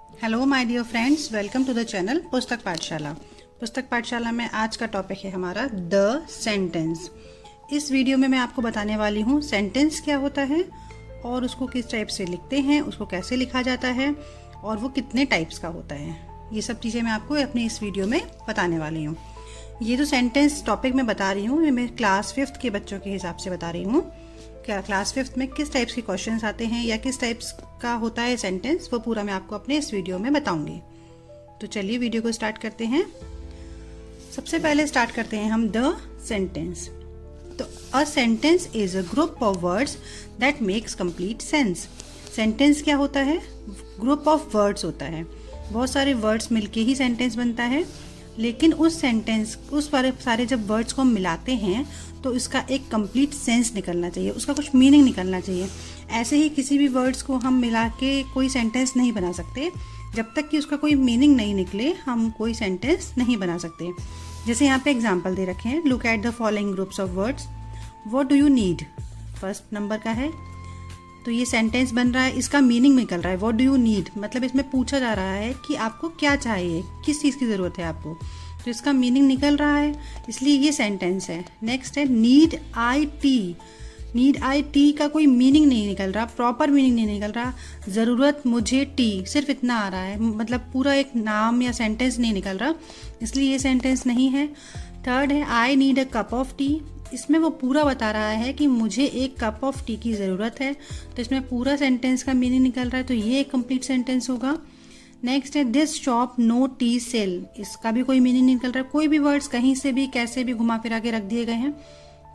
Hello my dear friends, welcome to the channel Pustak Pathshala. पुस्तक पाठशाला में आज का टॉपिक है हमारा द सेंटेंस। इस वीडियो में मैं आपको बताने वाली हूँ सेंटेंस क्या होता है और उसको किस टाइप से लिखते हैं, उसको कैसे लिखा जाता है और वो कितने टाइप्स का होता है। ये सब चीज़ें मैं आपको अपनी इस वीडियो में बताने वाली हूँ। ये जो सेंटेंस टॉपिक मैं बता रही हूँ, ये मैं क्लास 5th के बच्चों के हिसाब से बता रही हूँ। क्या क्लास 5th में किस टाइप्स के क्वेश्चंस आते हैं या किस टाइप्स का होता है सेंटेंस, वो पूरा मैं आपको अपने इस वीडियो में बताऊंगी। तो चलिए वीडियो को स्टार्ट करते हैं। सबसे पहले स्टार्ट करते हैं हम द सेंटेंस। तो a sentence is a group of words that makes complete sense. Sentence क्या होता है? ग्रुप ऑफ वर्ड्स होता है। बहुत सारे वर्ड्स मिलके ही सेंटेंस बनता है, लेकिन उस सेंटेंस उस सारे जब वर्ड्स को हम मिलाते हैं तो इसका एक कंप्लीट सेंस निकलना चाहिए, उसका कुछ मीनिंग निकलना चाहिए। ऐसे ही किसी भी वर्ड्स को हम मिला के कोई सेंटेंस नहीं बना सकते। जब तक कि उसका कोई मीनिंग नहीं निकले हम कोई सेंटेंस नहीं बना सकते। जैसे यहाँ पे एग्जांपल दे रखे हैं, look at the following groups of words. What do you need first number का है, तो ये सेंटेंस बन रहा है, इसका मीनिंग निकल रहा है। व्हाट डू यू नीड मतलब इसमें पूछा जा रहा है कि आपको क्या चाहिए, किस चीज़ की ज़रूरत है आपको, तो इसका मीनिंग निकल रहा है, इसलिए ये सेंटेंस है। नेक्स्ट है need I T. Need I T का कोई मीनिंग नहीं निकल रहा, प्रॉपर मीनिंग नहीं निकल रहा। ज़रूरत मुझे टी, सिर्फ इतना आ रहा है, मतलब पूरा एक नाम या सेंटेंस नहीं निकल रहा, इसलिए ये सेंटेंस नहीं है। थर्ड है I need a cup of T. इसमें वो पूरा बता रहा है कि मुझे एक कप ऑफ टी की ज़रूरत है, तो इसमें पूरा सेंटेंस का मीनिंग निकल रहा है, तो ये एक कंप्लीट सेंटेंस होगा। नेक्स्ट है this shop no tea sell. इसका भी कोई मीनिंग नहीं निकल रहा, कोई भी वर्ड्स कहीं से भी कैसे भी घुमा फिरा के रख दिए गए हैं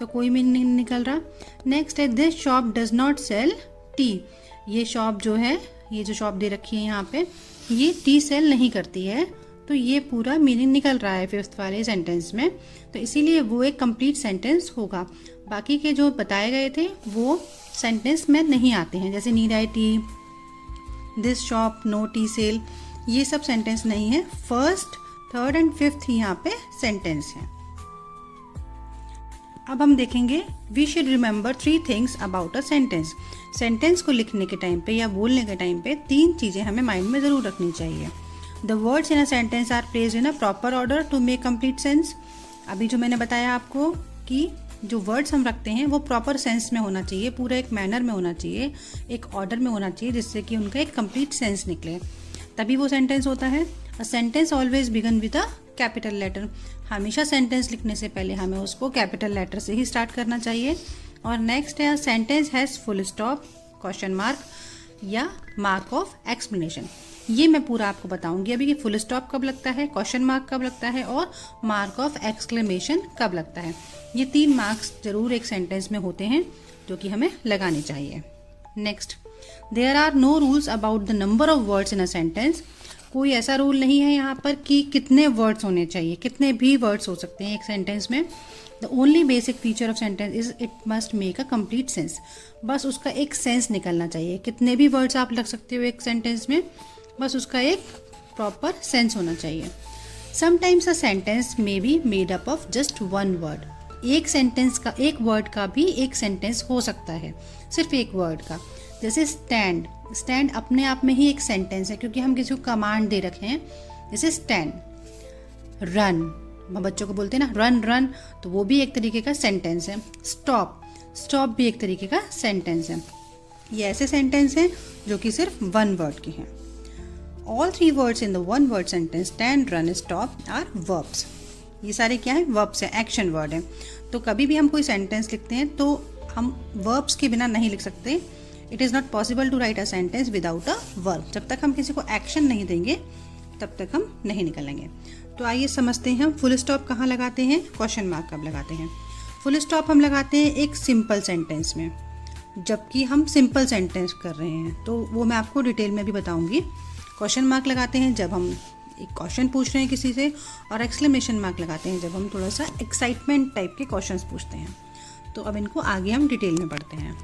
तो कोई मीनिंग नहीं निकल रहा। नेक्स्ट है this shop does not sell tea. ये शॉप जो है, ये जो शॉप दे रखी है यहाँ पे, ये टी सेल नहीं करती है, तो ये पूरा मीनिंग निकल रहा है 5th वाले सेंटेंस में, तो इसीलिए वो एक कंप्लीट सेंटेंस होगा। बाकी के जो बताए गए थे वो सेंटेंस में नहीं आते हैं, जैसे need I tea, this shop no tea sell, ये सब सेंटेंस नहीं है। फर्स्ट, थर्ड एंड 5th यहाँ पे सेंटेंस है। अब हम देखेंगे we should remember 3 things about a sentence. Sentence को लिखने के टाइम पे या बोलने के टाइम पे 3 चीज़ें हमें माइंड में ज़रूर रखनी चाहिए। The words in a sentence are placed in a proper order to make complete sense. अभी जो मैंने बताया आपको कि जो वर्ड्स हम रखते हैं वो प्रॉपर सेंस में होना चाहिए, पूरा एक मैनर में होना चाहिए, एक ऑर्डर में होना चाहिए, जिससे कि उनका एक कंप्लीट सेंस निकले, तभी वो सेंटेंस होता है। A sentence always begin with a capital letter. हमेशा सेंटेंस लिखने से पहले हमें उसको कैपिटल लेटर से ही स्टार्ट करना चाहिए। और नेक्स्ट है sentence has full stop, question mark या मार्क ऑफ एक्सप्लेनेशन। ये मैं पूरा आपको बताऊंगी अभी कि फुल स्टॉप कब लगता है, क्वेश्चन मार्क कब लगता है और मार्क ऑफ एक्सक्लेमेशन कब लगता है। ये 3 मार्क्स जरूर एक सेंटेंस में होते हैं जो कि हमें लगाने चाहिए। Next, there are no rules about the number of words in a sentence. कोई ऐसा रूल नहीं है यहाँ पर कि कितने वर्ड्स होने चाहिए, कितने भी वर्ड्स हो सकते हैं एक सेंटेंस में। The only basic feature of sentence is it must make a complete sense. बस उसका एक सेंस निकलना चाहिए। कितने भी वर्ड्स आप लग सकते हो एक सेंटेंस में, बस उसका एक प्रॉपर सेंस होना चाहिए। Sometimes a sentence may be made up of just 1 word. एक सेंटेंस का, एक वर्ड का भी एक सेंटेंस हो सकता है, सिर्फ एक वर्ड का। जैसे स्टैंड, स्टैंड अपने आप में ही एक सेंटेंस है क्योंकि हम किसी को कमांड दे रखे हैं। जैसे स्टैंड। रन, हम बच्चों को बोलते हैं ना रन रन, तो वो भी एक तरीके का सेंटेंस है। स्टॉप, स्टॉप भी एक तरीके का सेंटेंस है। ये ऐसे सेंटेंस हैं जो कि सिर्फ 1 वर्ड के हैं। All 3 words in the 1 word sentence stand, run, stop are verbs. ये सारे क्या है? verbs है, एक्शन वर्ड है। तो कभी भी हम कोई सेंटेंस लिखते हैं तो हम verbs के बिना नहीं लिख सकते। It is not possible to write a sentence without a verb. जब तक हम किसी को एक्शन नहीं देंगे तब तक हम नहीं निकलेंगे। तो आइए समझते हैं हम फुल स्टॉप कहाँ लगाते हैं, क्वेश्चन मार्क कब लगाते हैं। फुल स्टॉप हम लगाते हैं एक सिंपल सेंटेंस में, जबकि हम सिंपल सेंटेंस कर रहे हैं, तो वो मैं आपको डिटेल में भी बताऊंगी। क्वेश्चन मार्क लगाते हैं जब हम एक क्वेश्चन पूछ रहे हैं किसी से, और एक्सक्लेमेशन मार्क लगाते हैं जब हम थोड़ा सा एक्साइटमेंट टाइप के क्वेश्चंस पूछते हैं। तो अब इनको आगे हम डिटेल में पढ़ते हैं।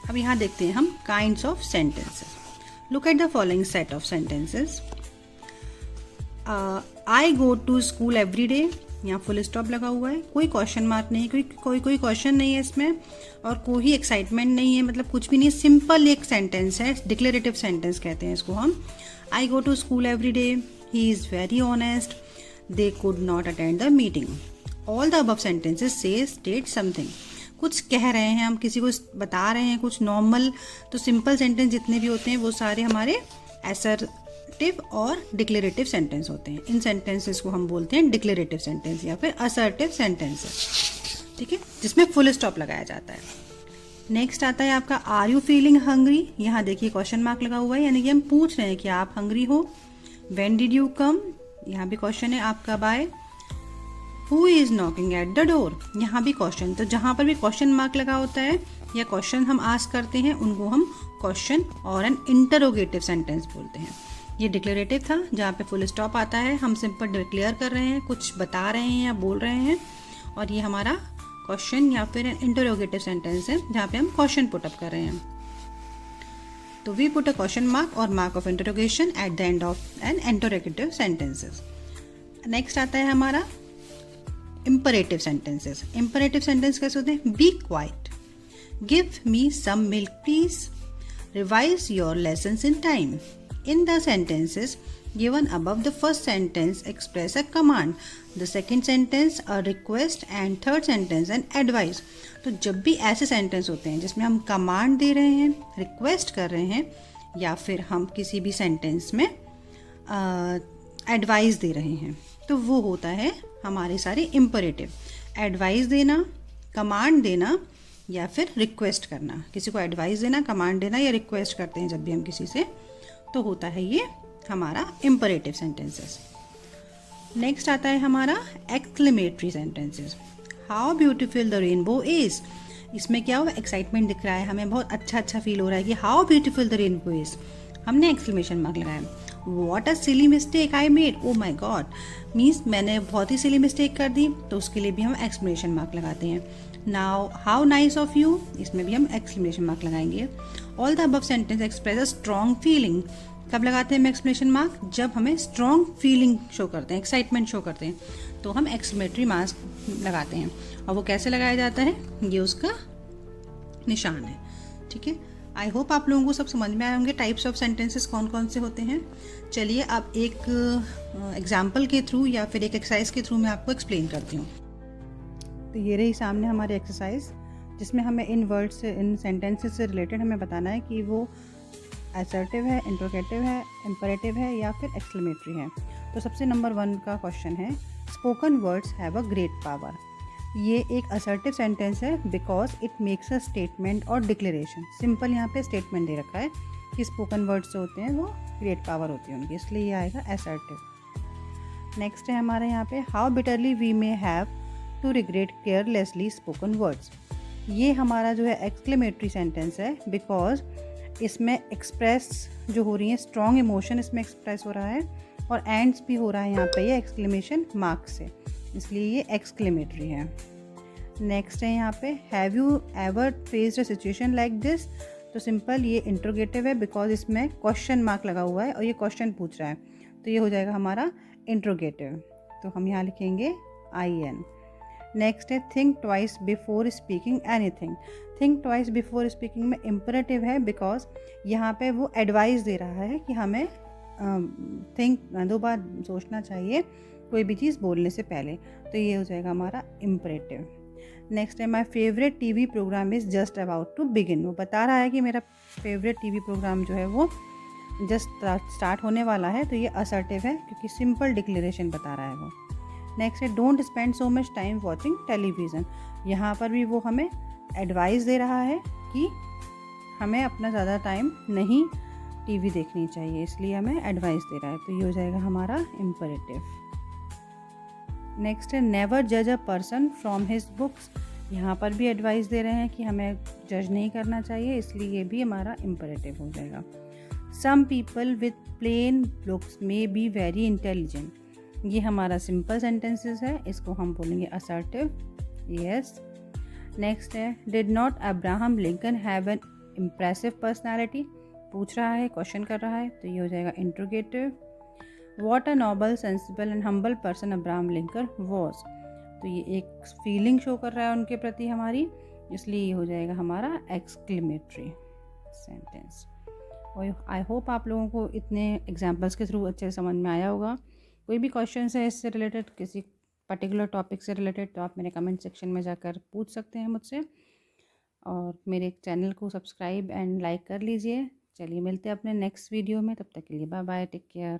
अब यहाँ देखते हैं हम kinds of sentences. Look at the following set of sentences. I go to school every day. यहाँ फुल स्टॉप लगा हुआ है, कोई क्वेश्चन मार्क नहीं है, कोई क्वेश्चन नहीं है इसमें और कोई एक्साइटमेंट नहीं है, मतलब कुछ भी नहीं है, सिंपल एक सेंटेंस है, डिक्लेरेटिव सेंटेंस कहते हैं इसको हम। I go to school every day, he is very honest, they could not attend the meeting. All the above sentences से स्टेट समथिंग। कुछ कह रहे हैं हम, किसी को बता रहे हैं कुछ नॉर्मल, तो सिंपल सेंटेंस जितने भी होते हैं वो सारे हमारे असर्टिव और डिक्लेरेटिव सेंटेंस होते हैं। इन सेंटेंसेस को हम बोलते हैं डिक्लेरेटिव सेंटेंस या फिर असर्टिव सेंटेंसेस, ठीक है, जिसमें फुल स्टॉप लगाया जाता है। नेक्स्ट आता है आपका आर यू फीलिंग हंग्री। यहाँ देखिए क्वेश्चन मार्क लगा हुआ है, यानी कि हम पूछ रहे हैं कि आप हंग्री हो। व्हेन डिड यू कम, यहाँ भी क्वेश्चन है आप कब आए। Who is knocking at the door, यहाँ भी क्वेश्चन। तो जहाँ पर भी क्वेश्चन मार्क लगा होता है या क्वेश्चन हम आस्क करते हैं उनको हम क्वेश्चन और एन इंटरोगेटिव सेंटेंस बोलते हैं। ये डिक्लेरेटिव था, जहाँ पे फुल स्टॉप आता है, हम सिंपल डिक्लेयर कर रहे हैं, कुछ बता रहे हैं या बोल रहे हैं। और ये हमारा क्वेश्चन या फिर एन इंटरोगेटिव सेंटेंस है, जहाँ पे हम क्वेश्चन पुटअप कर रहे हैं। तो we put a question mark और mark of interrogation at the end of an interrogative sentences. Next आता है हमारा imperative sentences। imperative सेंटेंस कैसे होते हैं। Be quiet, give me some milk please, revise your lessons in time. In the sentences given above, the first sentence express a command, the second sentence a request and third sentence an advice। तो जब भी ऐसे sentence होते हैं जिसमें हम command दे रहे हैं, रिक्वेस्ट कर रहे हैं या फिर हम किसी भी सेंटेंस में एडवाइस दे रहे हैं, तो वो होता है हमारे सारे इम्परेटिव। एडवाइस देना, कमांड देना या फिर रिक्वेस्ट करना। किसी को एडवाइस देना, कमांड देना या रिक्वेस्ट करते हैं जब भी हम किसी से, तो होता है ये हमारा इम्परेटिव सेंटेंसेस। नेक्स्ट आता है हमारा exclamatory sentences. How beautiful the rainbow is. इसमें क्या हुआ, एक्साइटमेंट दिख रहा है, हमें बहुत अच्छा फील हो रहा है कि how beautiful the rainbow is, हमने एक्सक्लेमेशन मार्क लगाया। What a silly mistake I made, oh my God, means मैंने बहुत ही सिली मिस्टेक कर दी, तो उसके लिए भी हम एक्सक्लेमेशन मार्क लगाते हैं। Now how nice of you, इसमें भी हम एक्सक्लेमेशन मार्क लगाएंगे। All the above sentence express a strong feeling. कब लगाते हैं हम एक्सक्लेमेशन मार्क, जब हमें स्ट्रॉन्ग फीलिंग शो करते हैं, एक्साइटमेंट शो करते हैं, तो हम एक्सक्लेमेटरी मार्क लगाते हैं। और वो कैसे लगाया जाता है, ये उसका निशान है, ठीक है। आई होप आप लोगों को सब समझ में आए होंगे टाइप्स ऑफ सेंटेंसेस कौन कौन से होते हैं। चलिए अब एक एग्जाम्पल के थ्रू या फिर एक एक्सरसाइज के थ्रू मैं आपको एक्सप्लेन करती हूँ। तो ये रही सामने हमारी एक्सरसाइज, जिसमें हमें इन वर्ड्स से, इन सेंटेंसेस से रिलेटेड हमें बताना है कि वो असर्टिव है, इंट्रोगेटिव है, इम्परेटिव है या फिर एक्सक्लेमेटरी है। तो सबसे नंबर 1 का क्वेश्चन है, spoken words have a great power. ये एक असर्टिव सेंटेंस है because it makes a statement और डिक्लेरेशन। सिंपल यहाँ पे स्टेटमेंट दे रखा है कि स्पोकन वर्ड्स जो होते हैं वो ग्रेट पावर होती है उनकी, इसलिए ये आएगा असर्टिव। नेक्स्ट है हमारे यहाँ पे, how bitterly we may have to regret carelessly spoken words. ये हमारा जो है एक्सक्लेमेटरी सेंटेंस है बिकॉज इसमें एक्सप्रेस जो हो रही है, स्ट्रॉन्ग इमोशन इसमें एक्सप्रेस हो रहा है और एंड्स भी हो रहा है यहाँ पे ये एक्सक्लेमेशन मार्क से, इसलिए ये एक्सक्लेमेटरी है। नेक्स्ट है यहाँ पे, have you ever faced a situation like this. तो सिंपल ये इंट्रोगेटिव है बिकॉज इसमें क्वेश्चन मार्क लगा हुआ है और ये क्वेश्चन पूछ रहा है, तो ये हो जाएगा हमारा इंट्रोगेटिव। तो हम यहाँ लिखेंगे IN। नेक्स्ट है, think twice before speaking anything. Think twice before speaking में इम्परेटिव है बिकॉज यहाँ पे वो एडवाइस दे रहा है कि हमें दो बार सोचना चाहिए कोई भी चीज़ बोलने से पहले, तो ये हो जाएगा हमारा इम्परेटिव। नेक्स्ट है, my favourite TV programme is just about to begin. वो बता रहा है कि मेरा फेवरेट TV प्रोग्राम जो है वो जस्ट स्टार्ट होने वाला है, तो ये असर्टिव है क्योंकि सिंपल डिक्लेरेशन बता रहा है वो। नेक्स्ट है, don't spend so much time watching television. यहाँ पर भी वो हमें एडवाइस दे रहा है कि हमें अपना ज़्यादा टाइम नहीं TV देखनी चाहिए, इसलिए हमें एडवाइस दे रहा है, तो ये हो जाएगा हमारा इम्परेटिव। नेक्स्ट है, नेवर जज a person from his books. यहाँ पर भी एडवाइस दे रहे हैं कि हमें जज नहीं करना चाहिए, इसलिए ये भी हमारा इम्परेटिव हो जाएगा। Some people with plain looks may be very intelligent. ये हमारा सिंपल सेंटेंसेस है, इसको हम बोलेंगे असर्टिव, यस। नेक्स्ट है, did not Abraham Lincoln have an impressive personality. पूछ रहा है, क्वेश्चन कर रहा है, तो ये हो जाएगा interrogative. What a noble, sensible and humble person Abraham Lincoln was। तो ये एक फीलिंग शो कर रहा है उनके प्रति हमारी, इसलिए ये हो जाएगा हमारा एक्सक्लेमेटरी सेंटेंस। और आई होप आप लोगों को इतने एग्जाम्पल्स के थ्रू अच्छे से समझ में आया होगा। कोई भी क्वेश्चन है इससे रिलेटेड, किसी पर्टिकुलर टॉपिक से रिलेटेड, तो आप मेरे कमेंट सेक्शन में जाकर पूछ सकते हैं मुझसे। और मेरे चैनल को सब्सक्राइब एंड लाइक कर लीजिए। चलिए मिलते हैं अपने नेक्स्ट वीडियो में, तब तक के लिए बाय बाय, टेक केयर।